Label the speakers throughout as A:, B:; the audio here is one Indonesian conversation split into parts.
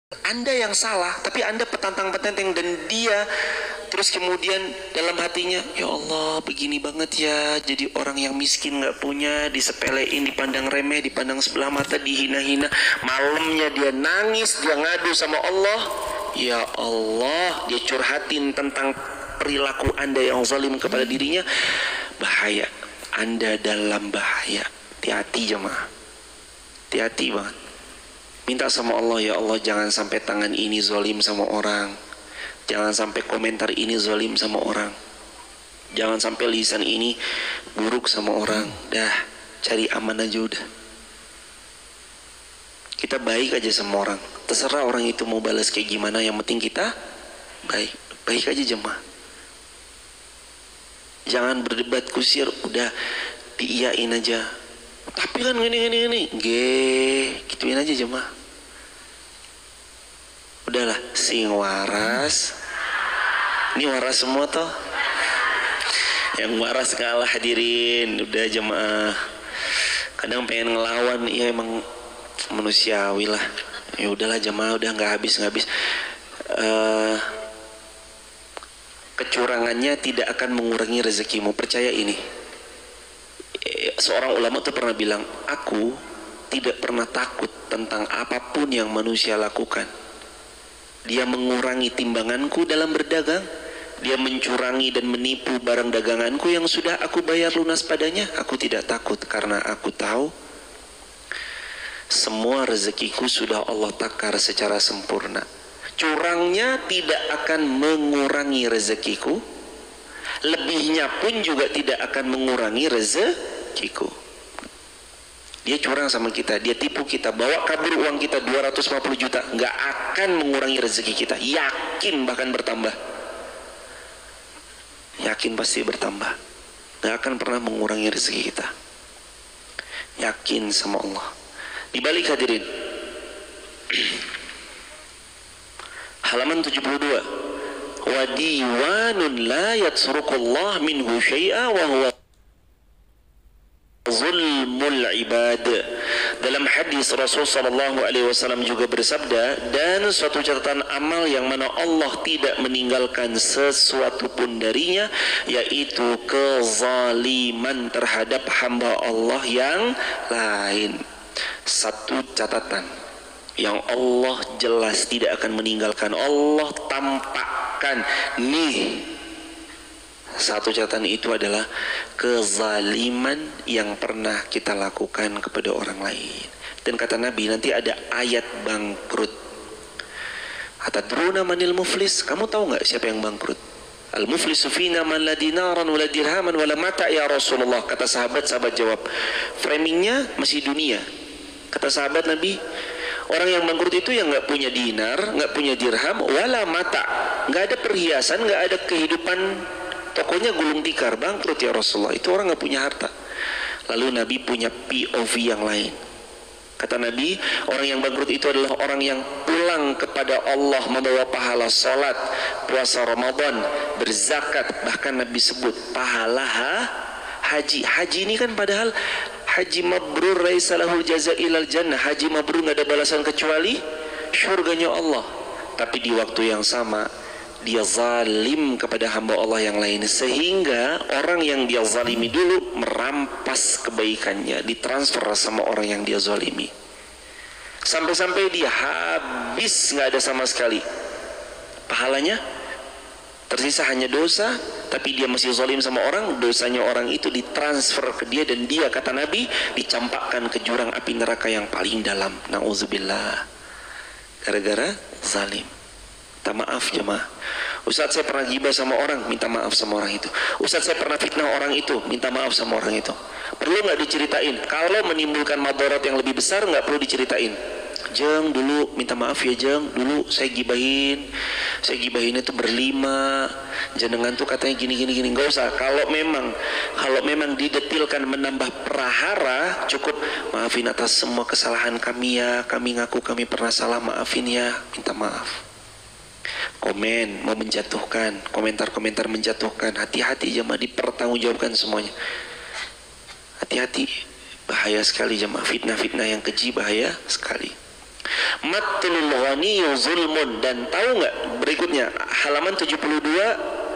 A: Anda yang salah, tapi Anda petantang-petenteng, dan dia terus kemudian dalam hatinya, ya Allah begini banget ya, jadi orang yang miskin gak punya, disepelein, dipandang remeh, dipandang sebelah mata, dihina-hina. Malamnya dia nangis, dia ngadu sama Allah. Ya Allah, dia curhatin tentang perilaku Anda yang zalim kepada dirinya. Bahaya, Anda dalam bahaya. Hati-hati jemaah, hati-hati banget. Minta sama Allah, ya Allah jangan sampai tangan ini zalim sama orang, jangan sampai komentar ini zalim sama orang, jangan sampai lisan ini buruk sama orang. Dah, cari aman aja udah. Kita baik aja sama orang, terserah orang itu mau balas kayak gimana, yang penting kita baik. Baik aja jemaah. Jangan berdebat kusir, udah diiyain aja. Tapi kan gini, gituin aja jemaah. Udahlah, sing waras. Ini waras semua toh. Yang waras kalah hadirin. Udah jemaah. Kadang pengen ngelawan, ya emang manusiawi lah. Ya udahlah jemaah, udah nggak habis. Kecurangannya tidak akan mengurangi rezekimu. Percaya ini. Seorang ulama tuh pernah bilang, aku tidak pernah takut tentang apapun yang manusia lakukan. Dia mengurangi timbanganku dalam berdagang, dia mencurangi dan menipu barang daganganku yang sudah aku bayar lunas padanya. Aku tidak takut karena aku tahu semua rezekiku sudah Allah takar secara sempurna. Curangnya tidak akan mengurangi rezekiku, lebihnya pun juga tidak akan mengurangi rezekiku. Dia curang sama kita, dia tipu kita, bawa kabur uang kita 250 juta, nggak akan mengurangi rezeki kita. Yakin bahkan bertambah. Yakin pasti bertambah. Nggak akan pernah mengurangi rezeki kita. Yakin sama Allah. Dibalik hadirin. Halaman 72. Wa diwanun la yatsruqullah minhu syai'a wa huwa zulmul ibad. Dalam hadis Rasul sallallahu alaihi wasallam juga bersabda, dan suatu catatan amal yang mana Allah tidak meninggalkan sesuatu pun darinya, yaitu kezaliman terhadap hamba Allah yang lain. Satu catatan yang Allah jelas tidak akan meninggalkan, Allah tampakkan nih. Satu catatan itu adalah kezaliman yang pernah kita lakukan kepada orang lain. Dan kata Nabi, nanti ada ayat bangkrut. Atadruna manil muflis? Kamu tahu nggak siapa yang bangkrut? Al muflisu fina man la dinaran wala dirhaman wala mata ya Rasulullah. Kata sahabat jawab, framingnya masih dunia. Kata sahabat Nabi, orang yang bangkrut itu yang nggak punya dinar, nggak punya dirham, wala mata, nggak ada perhiasan, nggak ada kehidupan. Tokonya gulung tikar, bangkrut ya Rasulullah. Itu orang nggak punya harta. Lalu Nabi punya POV yang lain. Kata Nabi, orang yang bangkrut itu adalah orang yang pulang kepada Allah membawa pahala salat, puasa Ramadan, berzakat, bahkan Nabi sebut pahala haji. Haji ini kan padahal haji mabrur laisa lahul jaza ilal jannah. Haji mabrur nggak ada balasan kecuali syurganya Allah. Tapi di waktu yang sama dia zalim kepada hamba Allah yang lain, sehingga orang yang dia zalimi dulu merampas kebaikannya, ditransfer sama orang yang dia zalimi, sampai-sampai dia habis, nggak ada sama sekali pahalanya, tersisa hanya dosa. Tapi dia masih zalim sama orang, dosanya orang itu ditransfer ke dia, dan dia, kata Nabi, dicampakkan ke jurang api neraka yang paling dalam. Na'udzubillah, gara-gara zalim. Minta maaf jemaah. Ustaz, saya pernah gibah sama orang, minta maaf sama orang itu. Ustaz, saya pernah fitnah orang itu, minta maaf sama orang itu. Perlu nggak diceritain? Kalau menimbulkan madarat yang lebih besar, nggak perlu diceritain. Jeng, dulu minta maaf ya Jeng, dulu saya gibahin itu berlima, jenengan tuh katanya gini. Nggak usah. Kalau memang didetilkan menambah prahara, cukup maafin atas semua kesalahan kami ya, kami ngaku kami pernah salah, maafin ya, minta maaf. Komen mau menjatuhkan, komentar-komentar menjatuhkan, hati-hati jemaah, dipertanggungjawabkan semuanya. Hati-hati, bahaya sekali jemaah, fitnah-fitnah yang keji bahaya sekali. Matlul ghaniyu zulmun. Dan tahu nggak berikutnya halaman 72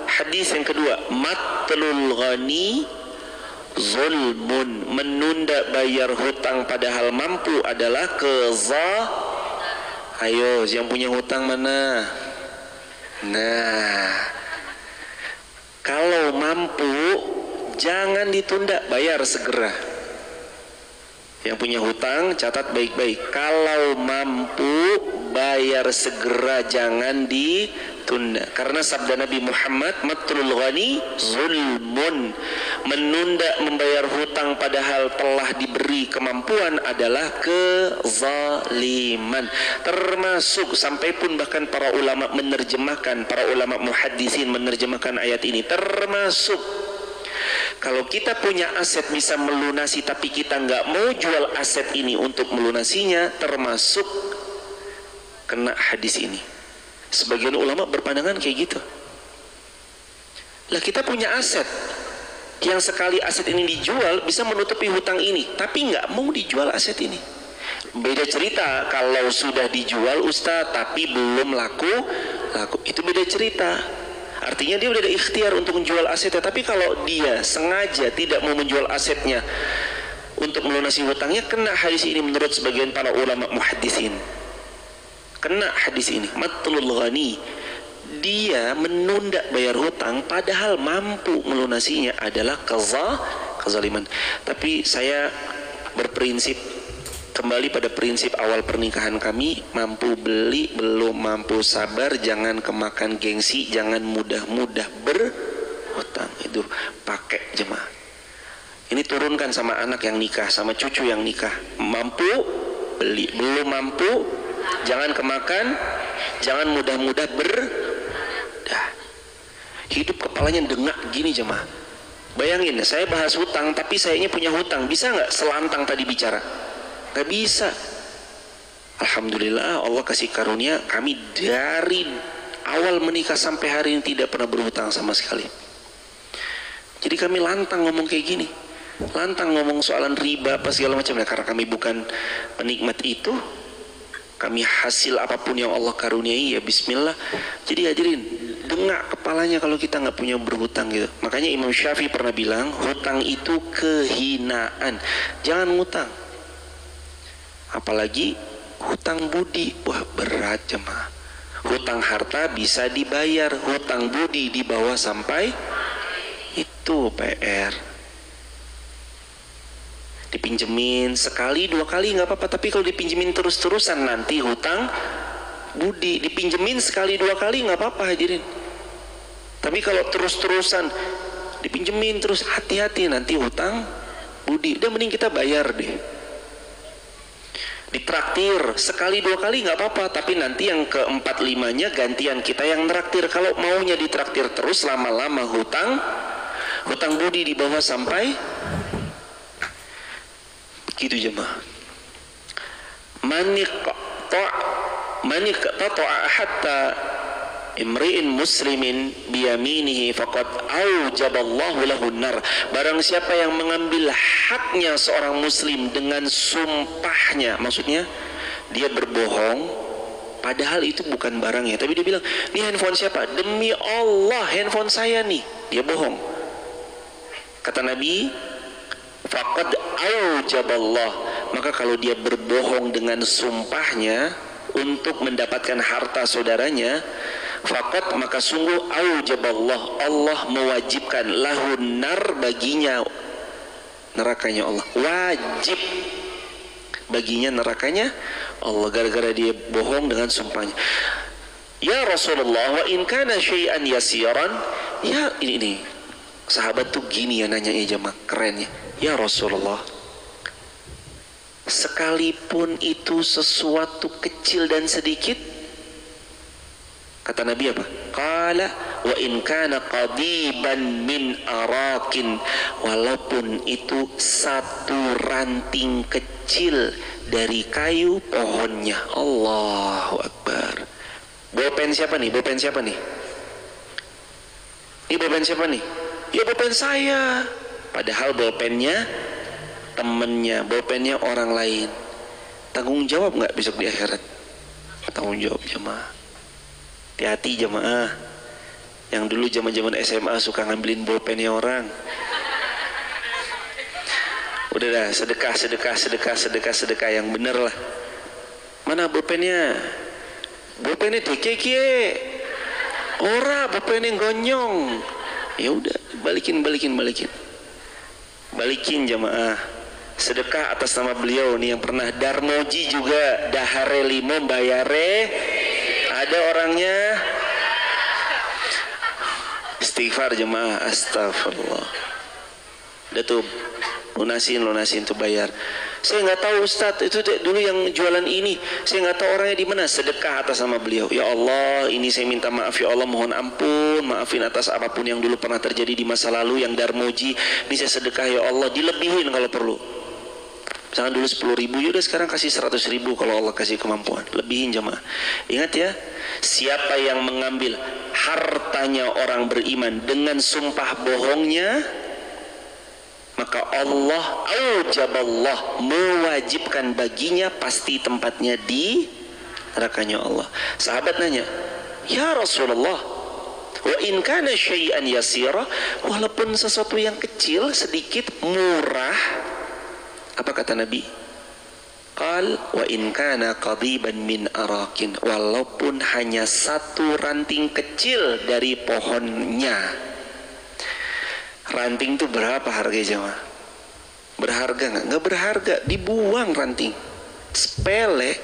A: hadis yang kedua, matlul ghani zulmun, menunda bayar hutang padahal mampu adalah Ayo, yang punya hutang mana? Nah, kalau mampu jangan ditunda, bayar segera. Yang punya hutang catat baik-baik. Kalau mampu bayar segera, jangan ditunda. Karena sabda Nabi Muhammad, matlul ghani zulmun, menunda membayar hutang padahal telah diberi kemampuan adalah kezaliman. Termasuk sampai pun bahkan para ulama menerjemahkan, para ulama muhaddisin menerjemahkan ayat ini, termasuk kalau kita punya aset bisa melunasi tapi kita nggak mau jual aset ini untuk melunasinya, termasuk kena hadis ini. Sebagian ulama berpandangan kayak gitu. Lah kita punya aset yang sekali aset ini dijual bisa menutupi hutang ini, tapi nggak mau dijual aset ini. Beda cerita kalau sudah dijual Ustaz tapi belum laku, itu beda cerita. Artinya dia udah ada ikhtiar untuk menjual asetnya. Tapi kalau dia sengaja tidak mau menjual asetnya untuk melunasi hutangnya, kena hadis ini menurut sebagian para ulama muhaddisin. Kena hadis ini. Matlul ghani, dia menunda bayar hutang padahal mampu melunasinya adalah kezaliman. Tapi saya berprinsip kembali pada prinsip awal pernikahan kami, mampu beli, belum mampu sabar, jangan kemakan gengsi, jangan mudah-mudah berhutang. Itu pakai jemaah. Ini turunkan sama anak yang nikah, sama cucu yang nikah. Mampu beli, belum mampu jangan kemakan, jangan mudah-mudah hidup kepalanya dengak gini jemaah. Bayangin, saya bahas hutang tapi sayanya punya hutang, bisa nggak selantang tadi bicara? Gak bisa. Alhamdulillah Allah kasih karunia kami dari awal menikah sampai hari ini tidak pernah berhutang sama sekali. Jadi kami lantang ngomong kayak gini, lantang ngomong soalan riba apa segala macam. Nah, karena kami bukan penikmat itu, kami hasil apapun yang Allah karuniai ya bismillah. Jadi hadirin, dengak kepalanya kalau kita nggak punya berhutang gitu. Makanya Imam Syafi'i pernah bilang hutang itu kehinaan, jangan ngutang. Apalagi hutang budi, wah berat jemaah. Hutang harta bisa dibayar, hutang budi dibawa sampai itu PR. Dipinjemin sekali dua kali nggak apa-apa, tapi kalau dipinjemin terus-terusan nanti hutang budi. Dipinjemin sekali dua kali nggak apa-apa hadirin. Tapi kalau terus-terusan dipinjemin terus, hati-hati nanti hutang budi. Udah mending kita bayar deh. Ditraktir sekali dua kali nggak apa-apa, tapi nanti yang keempat limanya gantian kita yang traktir. Kalau maunya ditraktir terus, lama-lama hutang budi di bawah sampai begitu jemaah. Manik ta'a hatta imri'in muslimin biyaminihi faqad aujaballahu lahu nar. Barang siapa yang mengambil haknya seorang muslim dengan sumpahnya, maksudnya dia berbohong padahal itu bukan barangnya, tapi dia bilang, "Ini handphone siapa?" "Demi Allah, handphone saya nih." Dia bohong. Kata Nabi, faqad aujaballah. Maka kalau dia berbohong dengan sumpahnya untuk mendapatkan harta saudaranya, faqat maka sungguh aujaballah, Allah mewajibkan lahun nar baginya nerakanya Allah, wajib baginya nerakanya Allah gara-gara dia bohong dengan sumpahnya. Ya Rasulullah, wa in kana syai'an yasiran, ya ini sahabat tuh gini ya nanya jemaah, kerennya. Ya Rasulullah, sekalipun itu sesuatu kecil dan sedikit, kata Nabi apa? Qala wa in kana qadiban min arakin, walaupun itu satu ranting kecil dari kayu pohonnya. Allahu Akbar. Bolpen siapa nih? Bolpen siapa nih? Ini bolpen siapa nih? Ya bolpen saya. Padahal bolpennya temennya, bolpennya orang lain. Tanggung jawab nggak besok di akhirat? Tanggung jawab jamaah. Hati-hati jamaah. Yang dulu zaman-zaman SMA suka ngambilin bolpennya orang. Udah dah, sedekah yang bener lah. Mana bolpennya? Bolpennya dikeke. Ora, bolpennya gonyong. Ya udah, balikin. Balikin jamaah. Sedekah atas nama beliau nih yang pernah Darmoji juga dahare limo bayare. Ada orangnya. Istighfar jemaah, astagfirullah. Udah tuh lunasin tuh bayar. Saya nggak tahu Ustadz, itu dulu yang jualan ini, saya nggak tahu orangnya di mana. Sedekah atas nama beliau. Ya Allah, ini saya minta maaf ya Allah, mohon ampun, maafin atas apapun yang dulu pernah terjadi di masa lalu yang Darmoji. Ini saya sedekah ya Allah, dilebihin kalau perlu. Misalkan dulu 10.000, yaudah sekarang kasih 100.000 kalau Allah kasih kemampuan. Lebihin jemaah. Ingat ya, siapa yang mengambil hartanya orang beriman dengan sumpah bohongnya, maka Allah aujaballah, mewajibkan baginya pasti tempatnya di nerakanya Allah. Sahabat nanya, ya Rasulullah, wa in kana syai'an yasira, walaupun sesuatu yang kecil, sedikit, murah, apa kata Nabi? Qal wa in kana qadiban min arakin, walaupun hanya satu ranting kecil dari pohonnya. Ranting itu berapa harganya jemaah? Berharga nggak? Nggak berharga, dibuang ranting. Sepele.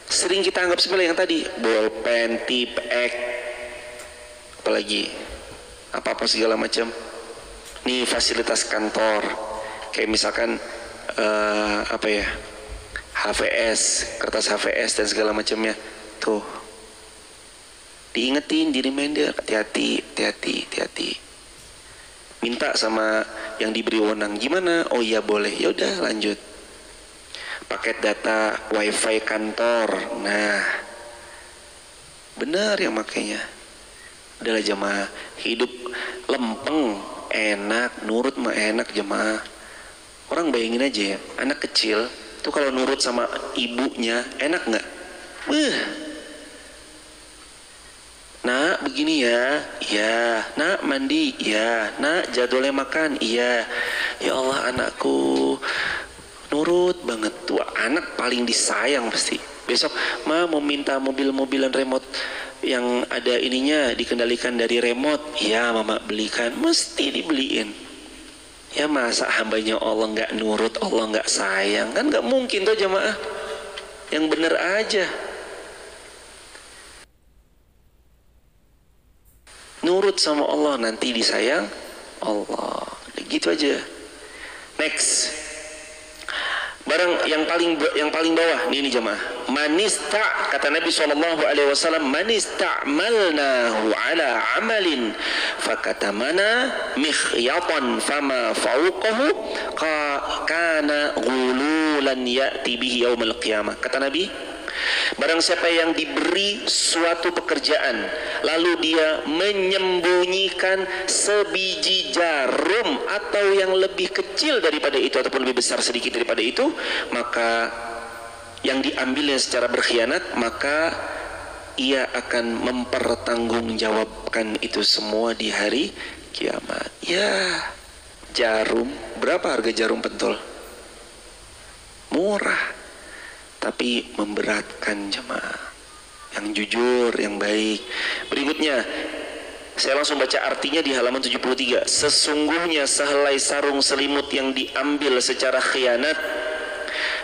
A: Sering kita anggap sepele yang tadi, bolpen, tip, ek, apalagi apa-apa segala macam. Nih fasilitas kantor, kayak misalkan apa ya, HVS, kertas HVS dan segala macamnya. Tuh, diingetin, di reminder, hati-hati. Minta sama yang diberi wewenang, gimana? Oh iya boleh, ya udah lanjut. Paket data wifi kantor, nah benar yang makainya. Udahlah jemaah, hidup lempeng, enak, nurut mah enak jemaah. Orang bayangin aja ya, anak kecil tuh kalau nurut sama ibunya enak nggak? Nak begini ya, iya. Nak mandi, iya. Nak jadwalnya makan, iya. Ya Allah anakku nurut banget. Tua anak paling disayang pasti. Besok ma mau minta mobil-mobilan remote yang ada ininya dikendalikan dari remote. Iya mama belikan, mesti dibeliin. Ya masa hambanya Allah nggak nurut, Allah nggak sayang, kan nggak mungkin tuh jemaah. Yang bener aja. Nurut sama Allah, nanti disayang Allah. Gitu aja. Next. Barang yang paling bawah ini jemaah. Manista, kata Nabi SAW, manista'malnahu ala amalin fakatamana mikhyatan fama fauqahu kana ghululan ya'ti bihi yaumal qiyamah. Kata Nabi, barang siapa yang diberi suatu pekerjaan lalu dia menyembunyikan sebiji jarum atau yang lebih kecil daripada itu ataupun lebih besar sedikit daripada itu, maka yang diambilnya secara berkhianat, maka ia akan mempertanggungjawabkan itu semua di hari kiamat. Ya, jarum, berapa harga jarum pentol? Murah, tapi memberatkan jemaah. Yang jujur, yang baik. Berikutnya, saya langsung baca artinya di halaman 73. Sesungguhnya sehelai sarung selimut yang diambil secara khianat,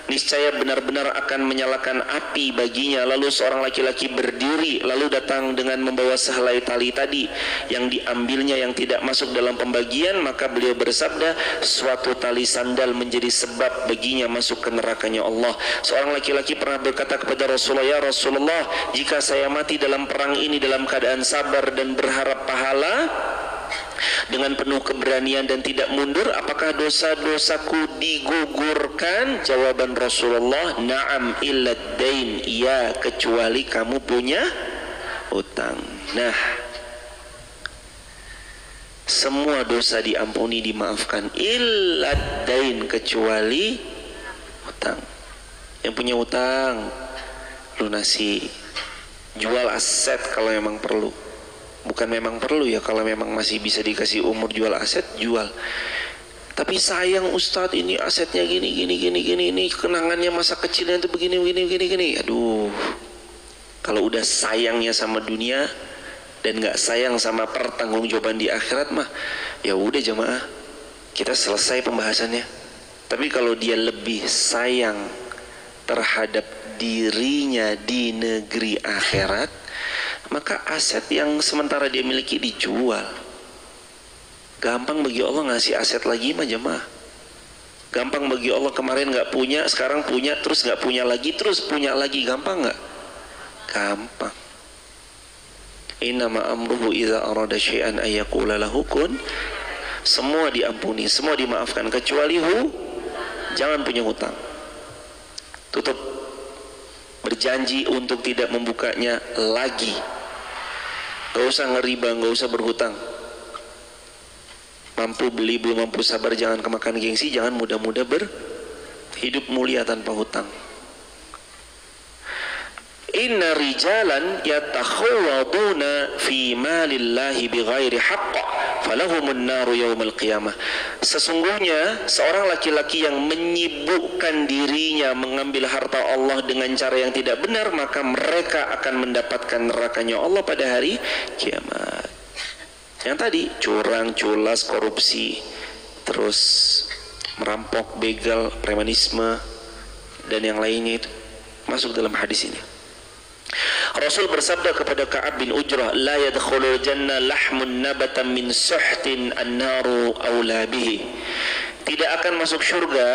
A: niscaya benar-benar akan menyalakan api baginya. Lalu seorang laki-laki berdiri lalu datang dengan membawa sehelai tali tadi yang diambilnya yang tidak masuk dalam pembagian, maka beliau bersabda, suatu tali sandal menjadi sebab baginya masuk ke nerakanya Allah. Seorang laki-laki pernah berkata kepada Rasulullah, ya Rasulullah, jika saya mati dalam perang ini dalam keadaan sabar dan berharap pahala dengan penuh keberanian dan tidak mundur, apakah dosa-dosaku digugurkan? Jawaban Rasulullah, na'am illad dain, ya kecuali kamu punya utang. Nah, semua dosa diampuni, dimaafkan, illad dain, kecuali utang. Yang punya utang lunasi, jual aset kalau memang perlu. Bukan memang perlu ya, kalau memang masih bisa dikasih umur jual aset, jual. Tapi sayang Ustadz, ini asetnya gini, ini kenangannya masa kecilnya itu begini. Aduh, kalau udah sayangnya sama dunia dan nggak sayang sama pertanggungjawaban di akhirat mah, ya udah jemaah, kita selesai pembahasannya. Tapi kalau dia lebih sayang terhadap dirinya di negeri akhirat, maka aset yang sementara dia miliki dijual. Gampang bagi Allah ngasih aset lagi mah jemaah. Gampang bagi Allah, kemarin nggak punya, sekarang punya, terus nggak punya lagi, terus punya lagi. Gampang nggak? Gampang. Innama amruhu idza arada syai'an ayyaqula lahu kun. Semua diampuni, semua dimaafkan kecuali jangan punya hutang. Tutup. Berjanji untuk tidak membukanya lagi. Gak usah ngeriba, gak usah berhutang. Mampu beli, belum mampu sabar, jangan kemakan gengsi, jangan mudah-mudah berhidup mulia tanpa hutang. Inna rijalan yatakhawaduna fi malillahi bighairi haqq falahumun naru yaumal qiyamah. Sesungguhnya seorang laki-laki yang menyibukkan dirinya mengambil harta Allah dengan cara yang tidak benar, maka mereka akan mendapatkan nerakanya Allah pada hari kiamat. Yang tadi curang, culas, korupsi, terus merampok, begal, premanisme dan yang lainnya itu masuk dalam hadis ini. Rasul bersabda kepada Ka'ab bin Ujrah, la yadkhulul jannah lahmun nabatan min suhtin an-naru aula bihi. Tidak akan masuk surga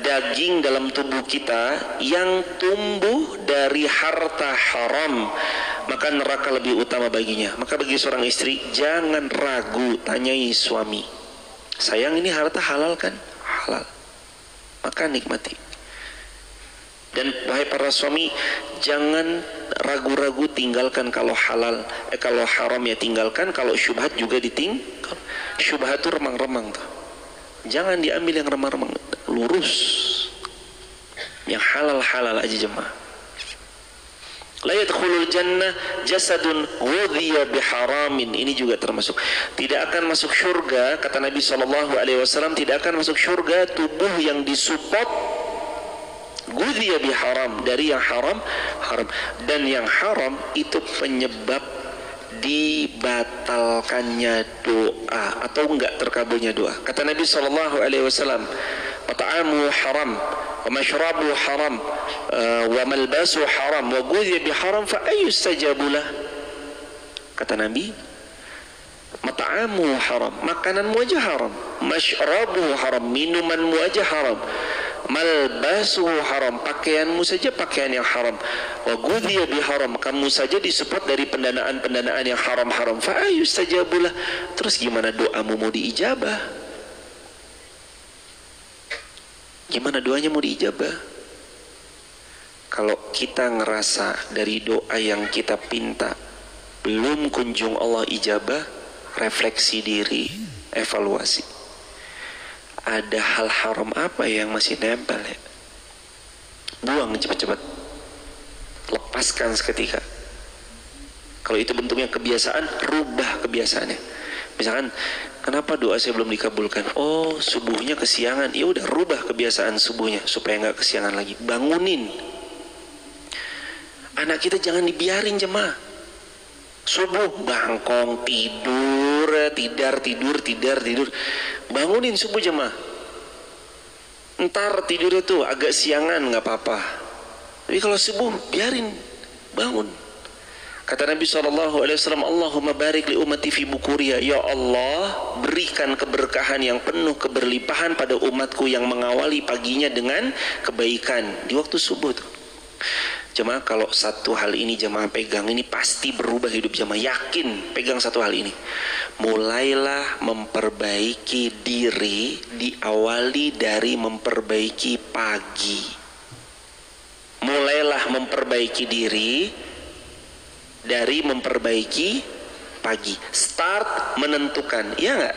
A: daging dalam tubuh kita yang tumbuh dari harta haram, maka neraka lebih utama baginya. Maka bagi seorang istri, jangan ragu, tanyai suami, sayang ini harta halal kan? Halal, maka nikmati. Dan wahai para suami, jangan ragu-ragu, tinggalkan kalau halal, kalau haram ya tinggalkan, kalau syubhat juga ditinggal. Syubhat itu remang-remang tuh, jangan diambil yang remang-remang, lurus. Yang halal-halal aja jemaah. La yadkhulul jannah jasadun ghudhiya biharamin. Ini juga termasuk. Tidak akan masuk surga, kata Nabi SAW, tidak akan masuk surga tubuh yang disupport ghudhiya biharam, dari yang haram. Dan yang haram itu penyebab dibatalkannya doa atau enggak terkabulnya doa. Kata Nabi SAW, ta'amu haram wa mashrabu haram wa malbasu haram wa ghudhiya biharam fa ayyustajabulah. Kata Nabi, mat'amu haram, makananmu aja haram, mashrabu haram, minumanmu aja haram, malbasu haram, pakaianmu saja pakaian yang haram, wa ghudhiya biharam, kamu saja disupport dari pendanaan-pendanaan yang haram-haram, fa ayyustajabulah. Terus gimana doamu mau diijabah? Gimana doanya mau diijabah? Kalau kita ngerasa dari doa yang kita pinta belum kunjung Allah ijabah, refleksi diri, evaluasi. Ada hal haram apa yang masih nempel ya? Buang cepat-cepat, lepaskan seketika. Kalau itu bentuknya kebiasaan, rubah kebiasaannya. Misalkan, kenapa doa saya belum dikabulkan? Oh, subuhnya kesiangan. Ya udah, rubah kebiasaan subuhnya supaya nggak kesiangan lagi. Bangunin. Anak kita jangan dibiarin jemaah. Subuh bangkong, tidur. Bangunin subuh jemaah. Ntar tidur itu agak siangan nggak apa-apa. Tapi kalau subuh biarin, bangun. Kata Nabi SAW, Allahumma barik li ummati fi bukuriya. Ya Allah, berikan keberkahan yang penuh keberlimpahan pada umatku yang mengawali paginya dengan kebaikan di waktu subuh tuh. Jemaah, kalau satu hal ini jemaah pegang, ini pasti berubah hidup jemaah. Yakin, pegang satu hal ini. Mulailah memperbaiki diri, diawali dari memperbaiki pagi. Mulailah memperbaiki diri dari memperbaiki pagi. Start menentukan, iya nggak?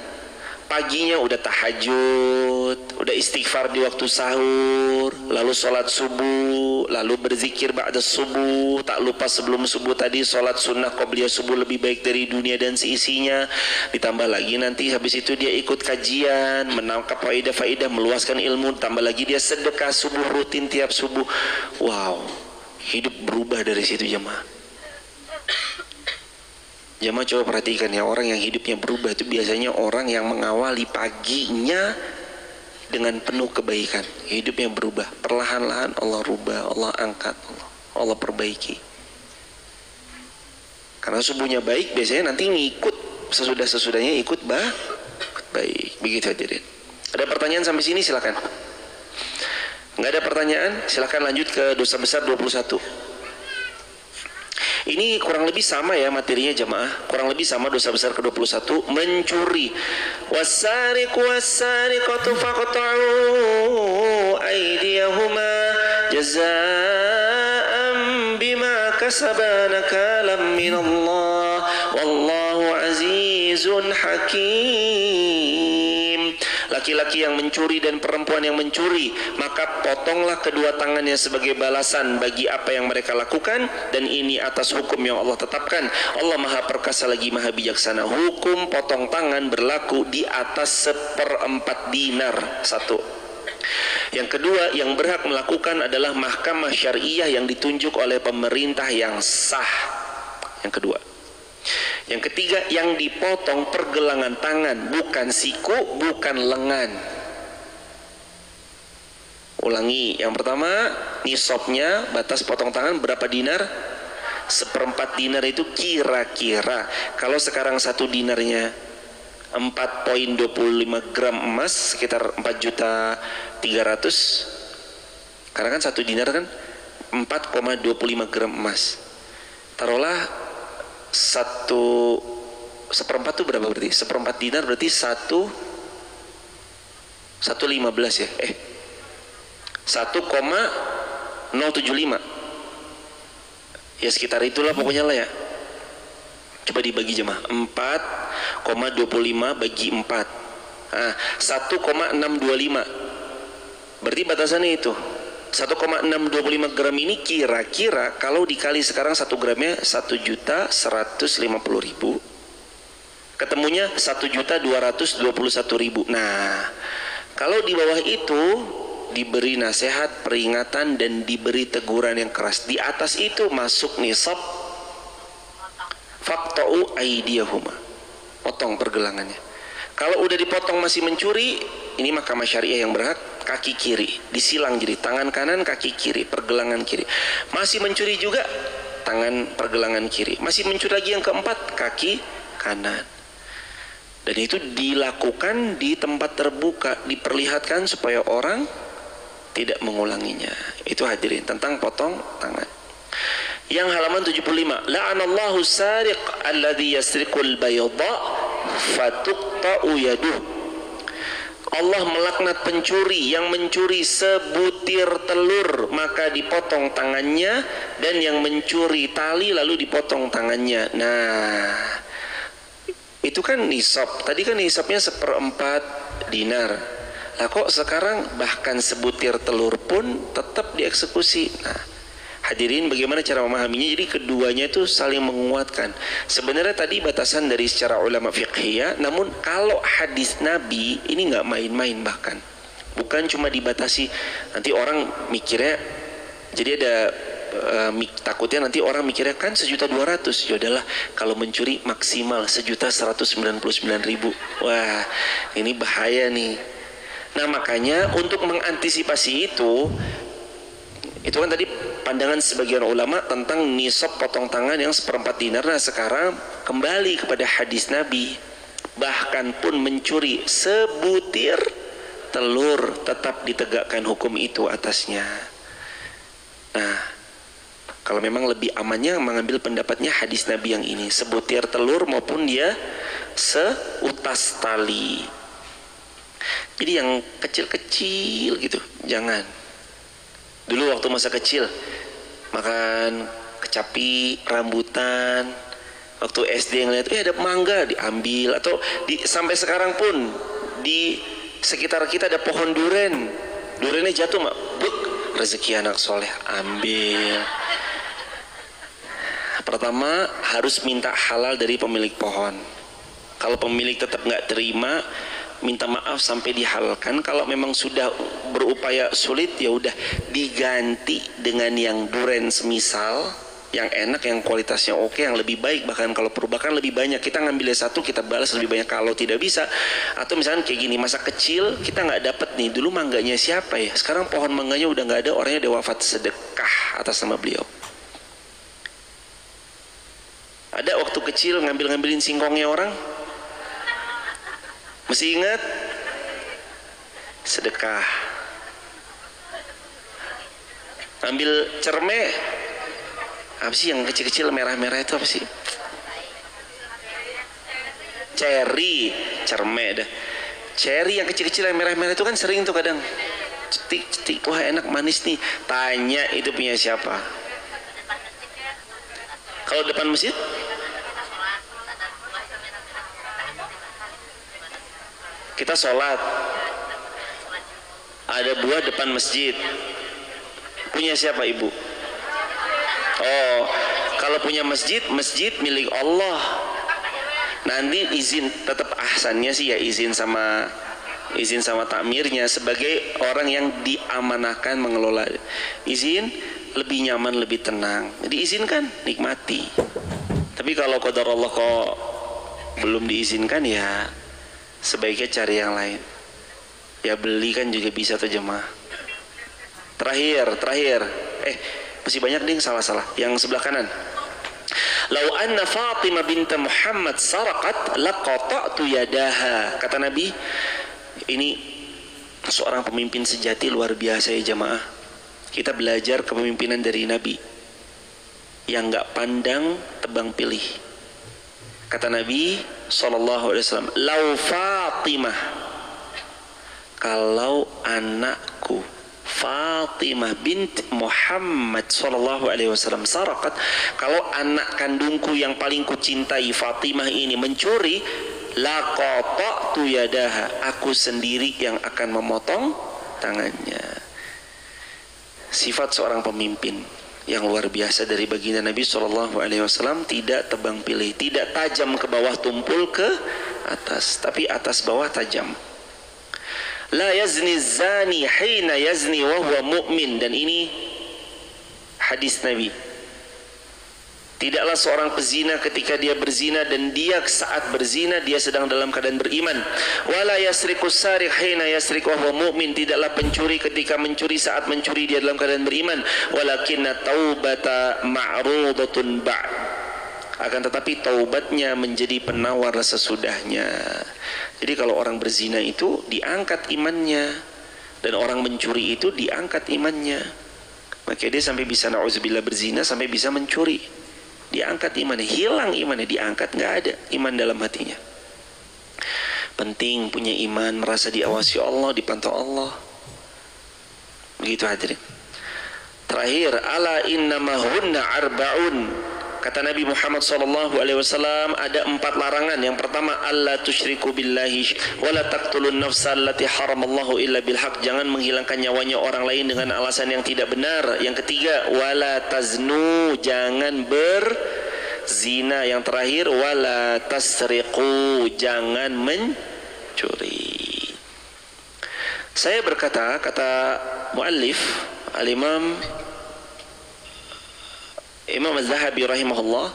A: paginya udah tahajud, udah istighfar di waktu sahur, lalu sholat subuh, lalu berzikir ba'da subuh, tak lupa sebelum subuh tadi sholat sunnah qobliyah subuh lebih baik dari dunia dan seisinya, ditambah lagi nanti habis itu dia ikut kajian, menangkap faidah-faidah, meluaskan ilmu, tambah lagi dia sedekah subuh rutin tiap subuh. Wow, hidup berubah dari situ jemaah. Jamaah coba perhatikan ya, orang yang hidupnya berubah itu biasanya orang yang mengawali paginya dengan penuh kebaikan. Hidupnya berubah, perlahan-lahan Allah rubah, Allah angkat, Allah perbaiki. Karena subuhnya baik, biasanya nanti ngikut sesudah-sesudahnya ikut baik. Begitu hadirin. Ada pertanyaan sampai sini silakan. Nggak ada pertanyaan, silakan lanjut ke dosa besar 21. Ini kurang lebih sama ya materinya jamaah. Kurang lebih sama dosa besar ke-21, mencuri. Wasariqu wasariqatu faqta'u aydiyahuma jazaa'an bima kasaba nakalam minallah wallahu azizun hakim. Laki-laki yang mencuri dan perempuan yang mencuri, maka potonglah kedua tangannya sebagai balasan bagi apa yang mereka lakukan, dan ini atas hukum yang Allah tetapkan. Allah maha perkasa lagi maha bijaksana. Hukum potong tangan berlaku di atas 1/4 dinar satu. Yang kedua, yang berhak melakukan adalah mahkamah syariah yang ditunjuk oleh pemerintah yang sah. Yang kedua. Yang ketiga, yang dipotong pergelangan tangan, bukan siku, bukan lengan. Ulangi, yang pertama, nisabnya batas potong tangan berapa dinar? 1/4 dinar itu kira-kira. Kalau sekarang 1 dinarnya 4,25 gram emas, sekitar 4.300.000. Karena kan 1 dinar kan 4,25 gram emas. Taruhlah 1/4 itu berapa berarti? 1/4 dinar berarti 1,15 ya? 1,075. Ya sekitar itulah pokoknya lah ya. Coba dibagi jemaah. 4,25 bagi 4. Nah, 1,625. Berarti batasannya itu. 1,625 gram ini kira-kira kalau dikali sekarang 1 gramnya 1.150.000, ketemunya 1.221.000. Nah, kalau di bawah itu diberi nasihat, peringatan, dan diberi teguran yang keras. Di atas itu masuk nisab faqta'u aydiyahuma, potong pergelangannya. Kalau udah dipotong masih mencuri, ini mahkamah syariah yang berhak. Kaki kiri disilang, jadi tangan kanan, kaki kiri, pergelangan kiri. Masih mencuri juga, tangan pergelangan kiri. Masih mencuri lagi yang keempat, kaki kanan. Dan itu dilakukan di tempat terbuka, diperlihatkan supaya orang tidak mengulanginya. Itu hadirin tentang potong tangan. Yang halaman 75, la'anallahu sariq alladhi yasriqul bayda fatuqta'u yaduh. Allah melaknat pencuri yang mencuri sebutir telur maka dipotong tangannya, dan yang mencuri tali lalu dipotong tangannya. Nah, itu kan nisab. Tadi kan nisabnya 1/4 dinar. Lah kok sekarang bahkan sebutir telur pun tetap dieksekusi. Nah, hadirin bagaimana cara memahaminya? Jadi keduanya itu saling menguatkan. Sebenarnya tadi batasan dari secara ulama fiqhiyah, namun kalau hadis Nabi ini nggak main-main, bahkan bukan cuma dibatasi. Nanti orang mikirnya, jadi ada takutnya nanti orang mikirnya kan 1.200.000. Ya udahlah, kalau mencuri maksimal 1.199.000. Wah, ini bahaya nih. Nah makanya untuk mengantisipasi itu kan tadi pandangan sebagian ulama tentang nisab potong tangan yang 1/4 dinar. Nah sekarang kembali kepada hadis Nabi, bahkan pun mencuri sebutir telur tetap ditegakkan hukum itu atasnya. Nah, kalau memang lebih amannya mengambil pendapatnya hadis Nabi yang ini, sebutir telur maupun dia seutas tali. Jadi yang kecil-kecil gitu jangan. Dulu waktu masa kecil makan kecapi, rambutan, Waktu SD ngeliat, ada mangga, diambil. Atau sampai sekarang pun di sekitar kita ada pohon duren, durennya jatuh, mak, buk, rezeki anak soleh, ambil. Pertama harus minta halal dari pemilik pohon. Kalau pemilik tetap nggak terima, minta maaf sampai dihalalkan. Kalau memang sudah berupaya sulit, ya udah diganti dengan yang duren semisal, yang enak, yang kualitasnya oke, yang lebih baik. Bahkan kalau perubahan lebih banyak, kita ngambilnya satu, kita balas lebih banyak kalau tidak bisa. Atau misalnya kayak gini, masa kecil kita nggak dapat nih, dulu mangganya siapa ya, sekarang pohon mangganya udah nggak ada, orangnya udah wafat, sedekah atas nama beliau. Ada waktu kecil ngambilin singkongnya orang, masih ingat? Sedekah. Ambil cerme, apa sih yang kecil-kecil merah-merah itu apa sih? Cherry, cerme dah. Cherry yang kecil-kecil yang merah-merah itu kan sering tuh kadang cetik-cetik, wah enak manis nih. Tanya itu punya siapa? Kalau depan masjid? Kita sholat, ada buah depan masjid, punya siapa ibu? Oh, kalau punya masjid, masjid milik Allah. Nanti izin, tetap ahsannya sih ya izin sama takmirnya sebagai orang yang diamanahkan mengelola. Izin lebih nyaman, lebih tenang. Jadi izinkan, nikmati. Tapi kalau qadar Allah kok belum diizinkan, ya sebaiknya cari yang lain. Ya beli kan juga bisa tuh jemaah. Terakhir. Masih banyak nih salah. Yang sebelah kanan. Lau anna Fatimah binta Muhammad saraqat laqata'tu yadaha. Kata Nabi, ini seorang pemimpin sejati luar biasa ya jemaah. Kita belajar kepemimpinan dari Nabi yang enggak pandang tebang pilih. Kata Nabi SAW, lau Fatimah, kalau anakku Fatimah bint Muhammad SAW saraqat, kalau anak kandungku yang paling kucintai Fatimah ini mencuri, laqata'tu yadaha, aku sendiri yang akan memotong tangannya. Sifat seorang pemimpin yang luar biasa dari baginda Nabi SAW, tidak tebang pilih, tidak tajam ke bawah tumpul ke atas, tapi atas bawah tajam. La yazni zani hina yazni wa huwa mu'min, dan ini hadis Nabi. Tidaklah seorang pezina ketika dia berzina dan dia saat berzina dia sedang dalam keadaan beriman. Wala yasriqus sariq hina yasriq wa huwa mu'min, tidaklah pencuri ketika mencuri saat mencuri dia dalam keadaan beriman. Walakinna taubata ma'rudatun ba'd, akan tetapi taubatnya menjadi penawar sesudahnya. Jadi kalau orang berzina itu diangkat imannya, dan orang mencuri itu diangkat imannya. Maka dia sampai bisa na'udzubillah berzina, sampai bisa mencuri, diangkat imannya. Hilang imannya, diangkat, nggak ada iman dalam hatinya. Penting punya iman, merasa diawasi Allah, dipantau Allah. Begitu hadirin. Terakhir, ala innamahunna arba'un. Kata Nabi Muhammad SAW, ada 4 larangan. Yang pertama, alla tusyriku billahi wala taqtulun nafsa allati haramallahu illa bilhaq, jangan menghilangkan nyawanya orang lain dengan alasan yang tidak benar. Yang ketiga, wala taznu, jangan berzina. Yang terakhir, wala tasriqu, jangan mencuri. Saya berkata, kata muallif al-Imam Az-Zahabi rahimahullah,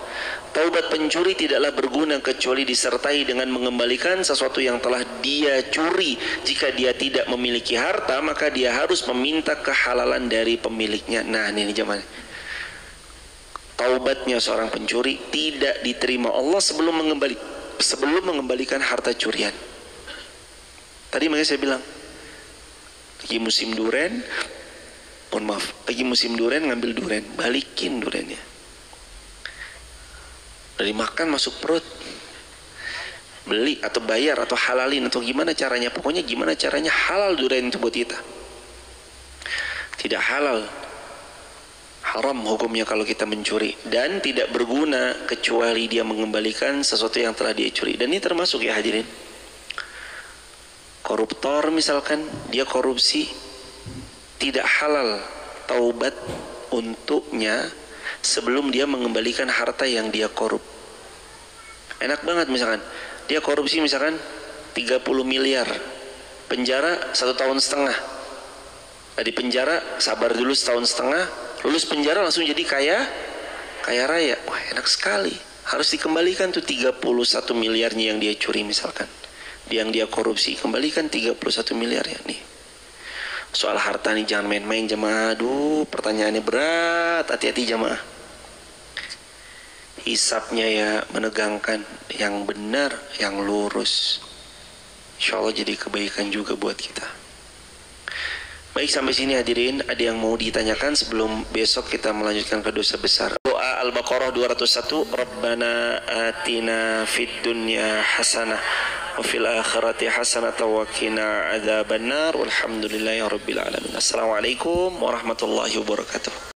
A: taubat pencuri tidaklah berguna kecuali disertai dengan mengembalikan sesuatu yang telah dia curi. Jika dia tidak memiliki harta, maka dia harus meminta kehalalan dari pemiliknya. Nah ini zaman taubatnya seorang pencuri tidak diterima Allah sebelum mengembalikan harta curian. Tadi makanya saya bilang, lagi musim duren, lagi musim duren, ngambil duren, balikin durennya. Dari makan masuk perut, beli atau bayar atau halalin atau gimana caranya, pokoknya gimana caranya halal duren itu buat kita. Tidak halal, Haram hukumnya kalau kita mencuri, dan tidak berguna kecuali dia mengembalikan sesuatu yang telah dia curi. Dan ini termasuk ya hadirin, koruptor misalkan dia korupsi, tidak halal taubat untuknya sebelum dia mengembalikan harta yang dia korup. Enak banget misalkan dia korupsi misalkan 30 miliar, penjara 1,5 tahun. Di penjara sabar dulu 1,5 tahun, lulus penjara langsung jadi kaya raya. Wah, enak sekali. Harus dikembalikan tuh 31 miliarnya yang dia curi misalkan, yang dia korupsi, kembalikan 31 miliarnya nih. Soal harta nih jangan main-main jemaah. Aduh, pertanyaannya berat. Hati-hati jemaah. Hisabnya ya menegangkan, yang benar, yang lurus. Insya Allah jadi kebaikan juga buat kita. Baik, sampai sini hadirin. Ada yang mau ditanyakan sebelum besok kita melanjutkan ke dosa besar? Doa Al-Baqarah 201. Rabbana atina fid dunya hasanah wa fil akhirati hasanah wa qina adzabannar. Walhamdulillahi rabbil alamin. Assalamualaikum warahmatullahi wabarakatuh.